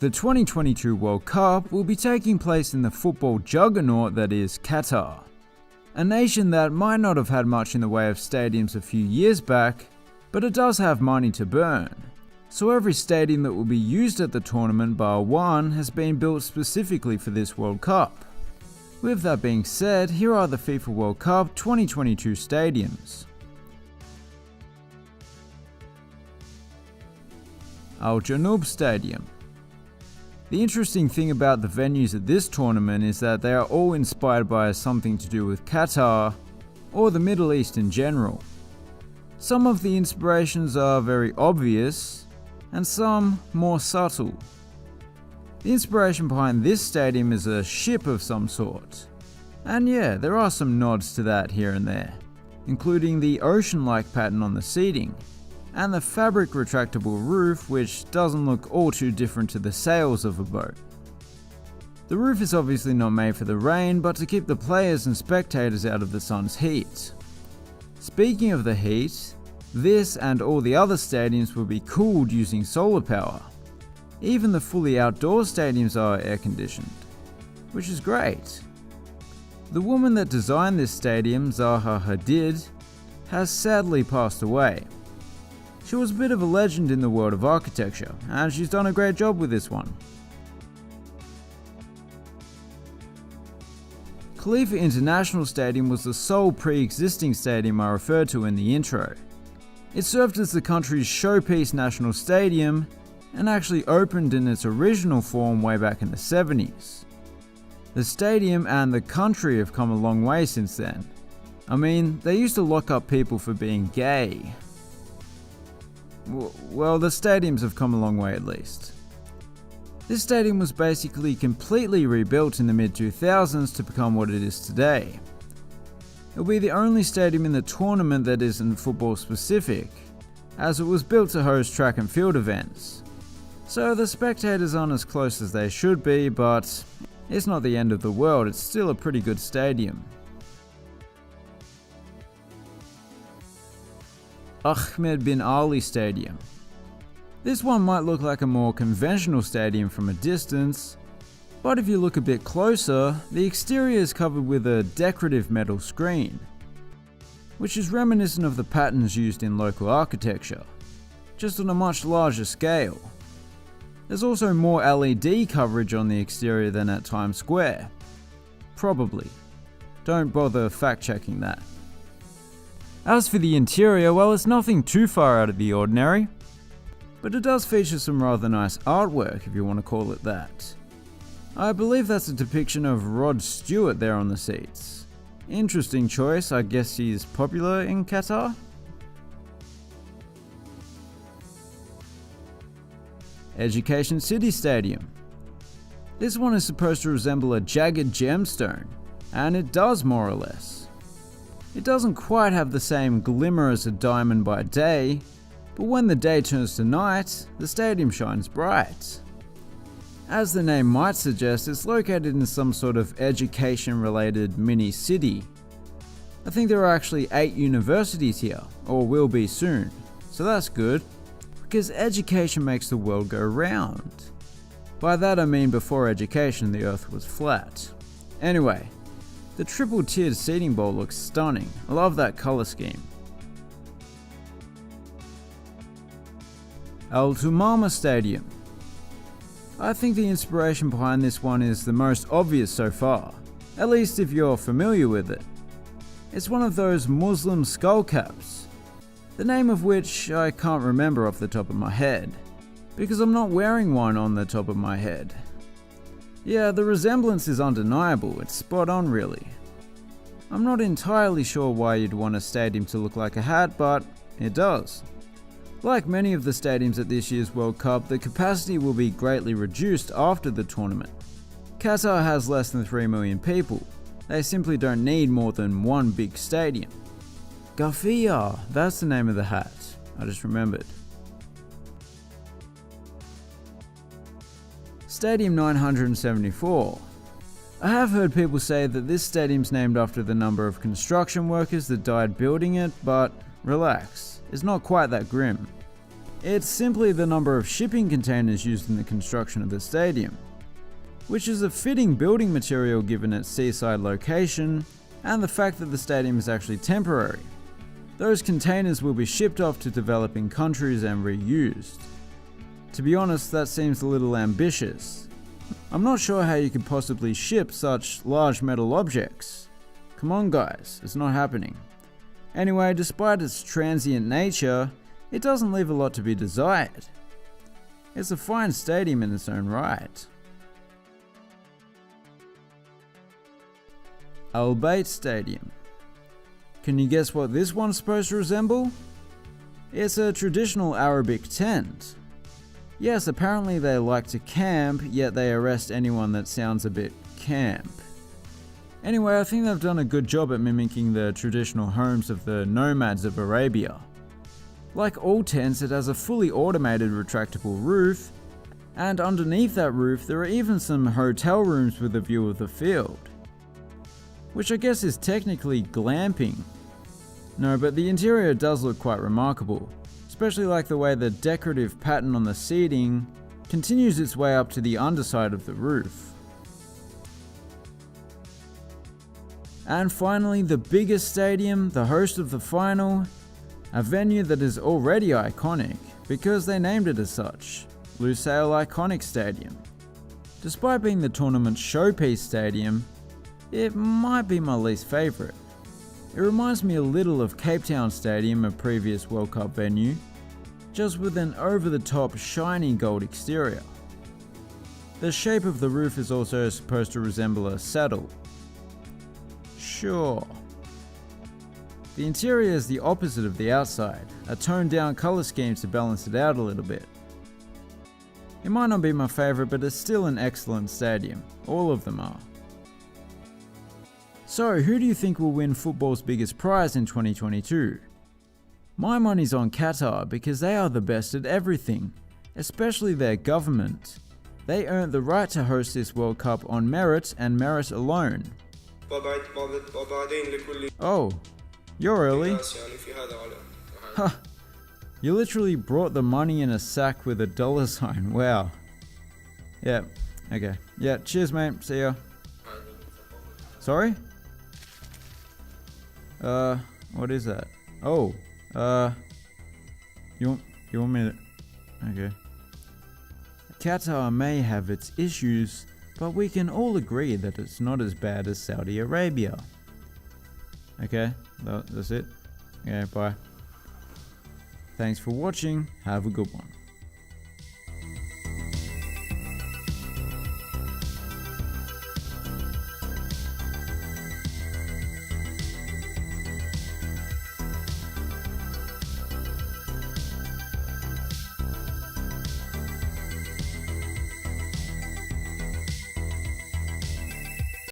The 2022 World Cup will be taking place in the football juggernaut that is Qatar, a nation that might not have had much in the way of stadiums a few years back, but it does have money to burn. So every stadium that will be used at the tournament bar one has been built specifically for this World Cup. With that being said, here are the FIFA World Cup 2022 stadiums. Al Janoub Stadium. The interesting thing about the venues at this tournament is that they are all inspired by something to do with Qatar or the Middle East in general. Some of the inspirations are very obvious and some more subtle. The inspiration behind this stadium is a ship of some sort. And yeah, there are some nods to that here and there, including the ocean-like pattern on the seating and the fabric retractable roof, which doesn't look all too different to the sails of a boat. The roof is obviously not made for the rain, but to keep the players and spectators out of the sun's heat. Speaking of the heat, this and all the other stadiums will be cooled using solar power. Even the fully outdoor stadiums are air conditioned, which is great. The woman that designed this stadium, Zaha Hadid, has sadly passed away. She was a bit of a legend in the world of architecture, and she's done a great job with this one. Khalifa International Stadium was the sole pre-existing stadium I referred to in the intro. It served as the country's showpiece national stadium and actually opened in its original form way back in the 70s. The stadium and the country have come a long way since then. I mean, they used to lock up people for being gay. Well, the stadiums have come a long way at least. This stadium was basically completely rebuilt in the mid-2000s to become what it is today. It will be the only stadium in the tournament that isn't football specific, as it was built to host track and field events. So the spectators aren't as close as they should be, but it's not the end of the world, it's still a pretty good stadium. Ahmed bin Ali Stadium. This one might look like a more conventional stadium from a distance, but if you look a bit closer, the exterior is covered with a decorative metal screen, which is reminiscent of the patterns used in local architecture, just on a much larger scale. There's also more LED coverage on the exterior than at Times Square. Probably. Don't bother fact-checking that. As for the interior, well, it's nothing too far out of the ordinary, but it does feature some rather nice artwork, if you want to call it that. I believe that's a depiction of Rod Stewart there on the seats. Interesting choice, I guess he's popular in Qatar? Education City Stadium. This one is supposed to resemble a jagged gemstone, and it does more or less. It doesn't quite have the same glimmer as a diamond by day, but when the day turns to night, the stadium shines bright. As the name might suggest, it's located in some sort of education-related mini-city. I think there are actually 8 universities here, or will be soon, so that's good, because education makes the world go round. By that I mean before education the earth was flat. Anyway, the triple-tiered seating bowl looks stunning. I love that color scheme. Al Tumama Stadium. I think the inspiration behind this one is the most obvious so far, at least if you're familiar with it. It's one of those Muslim skull caps, the name of which I can't remember off the top of my head, because I'm not wearing one on the top of my head. Yeah, the resemblance is undeniable, it's spot on really. I'm not entirely sure why you'd want a stadium to look like a hat, but it does. Like many of the stadiums at this year's World Cup, the capacity will be greatly reduced after the tournament. Qatar has less than 3 million people. They simply don't need more than one big stadium. Gafia, that's the name of the hat. I just remembered. Stadium 974. I have heard people say that this stadium's named after the number of construction workers that died building it, but relax, it's not quite that grim. It's simply the number of shipping containers used in the construction of the stadium, which is a fitting building material given its seaside location and the fact that the stadium is actually temporary. Those containers will be shipped off to developing countries and reused. To be honest, that seems a little ambitious. I'm not sure how you could possibly ship such large metal objects. Come on guys, it's not happening. Anyway, despite its transient nature, it doesn't leave a lot to be desired. It's a fine stadium in its own right. Al Bayt Stadium. Can you guess what this one's supposed to resemble? It's a traditional Arabic tent. Yes, apparently they like to camp, yet they arrest anyone that sounds a bit camp. Anyway, I think they've done a good job at mimicking the traditional homes of the nomads of Arabia. Like all tents, it has a fully automated retractable roof, and underneath that roof there are even some hotel rooms with a view of the field. Which I guess is technically glamping. No, but the interior does look quite remarkable, especially like the way the decorative pattern on the seating continues its way up to the underside of the roof. And finally, the biggest stadium, the host of the final, a venue that is already iconic because they named it as such, Lusail Iconic Stadium. Despite being the tournament's showpiece stadium, it might be my least favourite. It reminds me a little of Cape Town Stadium, a previous World Cup venue, just with an over-the-top shiny gold exterior. The shape of the roof is also supposed to resemble a saddle. Sure. The interior is the opposite of the outside, a toned-down colour scheme to balance it out a little bit. It might not be my favourite, but it's still an excellent stadium. All of them are. So, who do you think will win football's biggest prize in 2022? My money's on Qatar because they are the best at everything, especially their government. They earned the right to host this World Cup on merit and merit alone. Oh, you're early. Huh. You literally brought the money in a sack with a dollar sign. Wow. Yeah, okay. Yeah, cheers mate, see ya. Sorry? What is that? Oh, you want me to... Okay. Qatar may have its issues, but we can all agree that it's not as bad as Saudi Arabia. Okay, that's it. Okay, bye. Thanks for watching, have a good one.